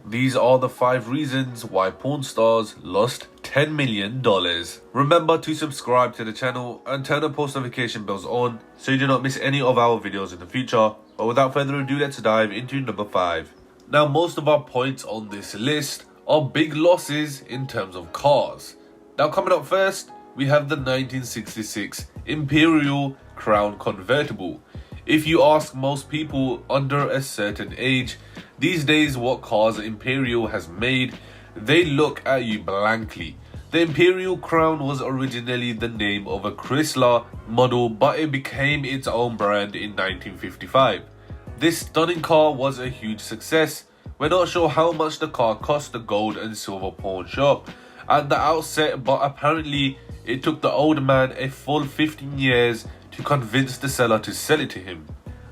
These are the 5 reasons why porn stars lost $10 million. Remember to subscribe to the channel and turn the post notification bells on so you do not miss any of our videos in the future. But without further ado, let's dive into number 5. Now, most of our points on this list are big losses in terms of cars. Now, coming up first, we have the 1966 Imperial Crown Convertible. If you ask most people under a certain age these days what cars Imperial has made, they look at you blankly. The Imperial Crown was originally the name of a Chrysler model, but it became its own brand in 1955. This stunning car was a huge success. We're not sure how much the car cost the gold and silver pawn shop at the outset, but apparently it took the old man a full 15 years to convince the seller to sell it to him.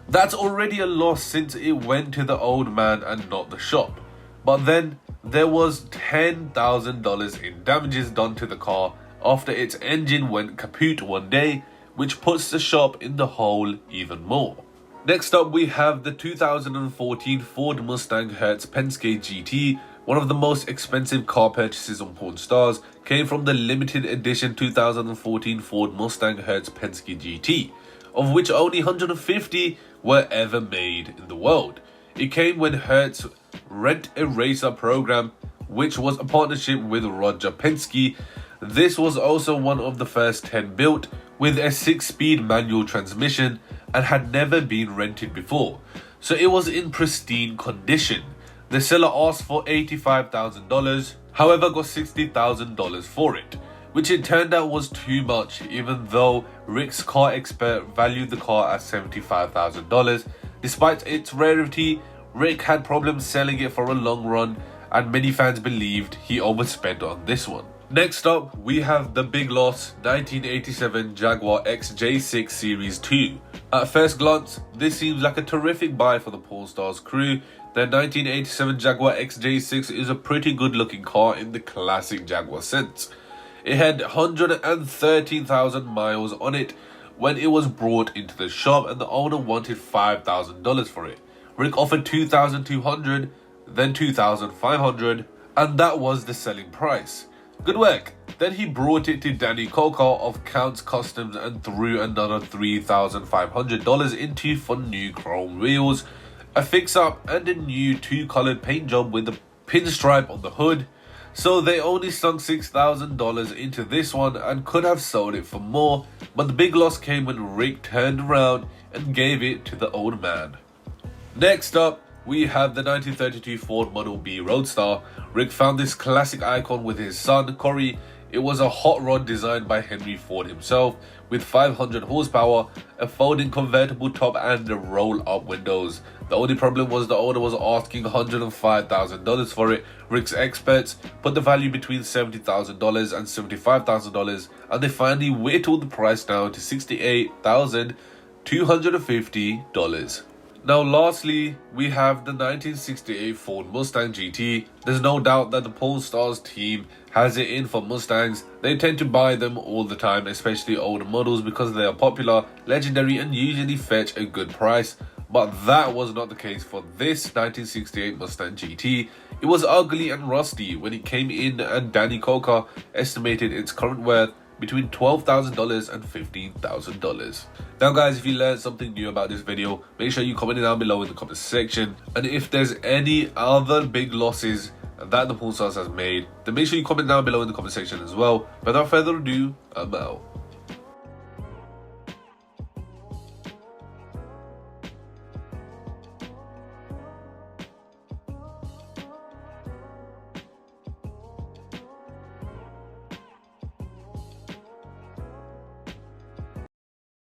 That's already a loss since it went to the old man and not the shop. But then there was $10,000 in damages done to the car after its engine went kaput one day, which puts the shop in the hole even more. Next up, we have the 2014 Ford Mustang Hertz Penske GT. One of the most expensive car purchases on Pawn Stars came from the limited edition 2014 Ford Mustang Hertz Penske GT, of which only 150 were ever made in the world. It came when Hertz Rent a Racer program, which was a partnership with Roger Penske. This was also one of the first 10 built with a 6-speed manual transmission and had never been rented before, so it was in pristine condition. The seller asked for $85,000, however got $60,000 for it, which it turned out was too much, even though Rick's car expert valued the car at $75,000. Despite its rarity, Rick had problems selling it for a long run, and many fans believed he overspent on this one. Next up, we have the big loss 1987 Jaguar XJ6 Series 2. At first glance, this seems like a terrific buy for the Pawn Stars crew. The 1987 Jaguar XJ6 is a pretty good looking car in the classic Jaguar sense. It had 113,000 miles on it when it was brought into the shop, and the owner wanted $5,000 for it. Rick offered $2,200, then $2,500, and that was the selling price. Good work. Then he brought it to Danny Coca of Counts Customs and threw another $3,500 into for new chrome wheels, a fix-up, and a new 2-colored paint job with a pinstripe on the hood. So they only sunk $6,000 into this one and could have sold it for more, but the big loss came when Rick turned around and gave it to the old man. Next up, we have the 1932 Ford Model B Roadster. Rick found this classic icon with his son, Corey. It was a hot rod designed by Henry Ford himself, with 500 horsepower, a folding convertible top, and the roll-up windows. The only problem was the owner was asking $105,000 for it. Rick's experts put the value between $70,000 and $75,000, and they finally whittled the price down to $68,250. Now lastly, we have the 1968 Ford Mustang GT. There's no doubt that the Pawn Stars team has it in for Mustangs. They tend to buy them all the time, especially older models, because they are popular, legendary, and usually fetch a good price. But that was not the case for this 1968 Mustang GT. It was ugly and rusty when it came in, and Danny Coca estimated its current worth between $12,000 and $15,000. Now guys, if you learned something new about this video, make sure you comment it down below in the comment section. And if there's any other big losses that the Pawn Stars has made, then make sure you comment down below in the comment section as well. Without further ado, I'm out.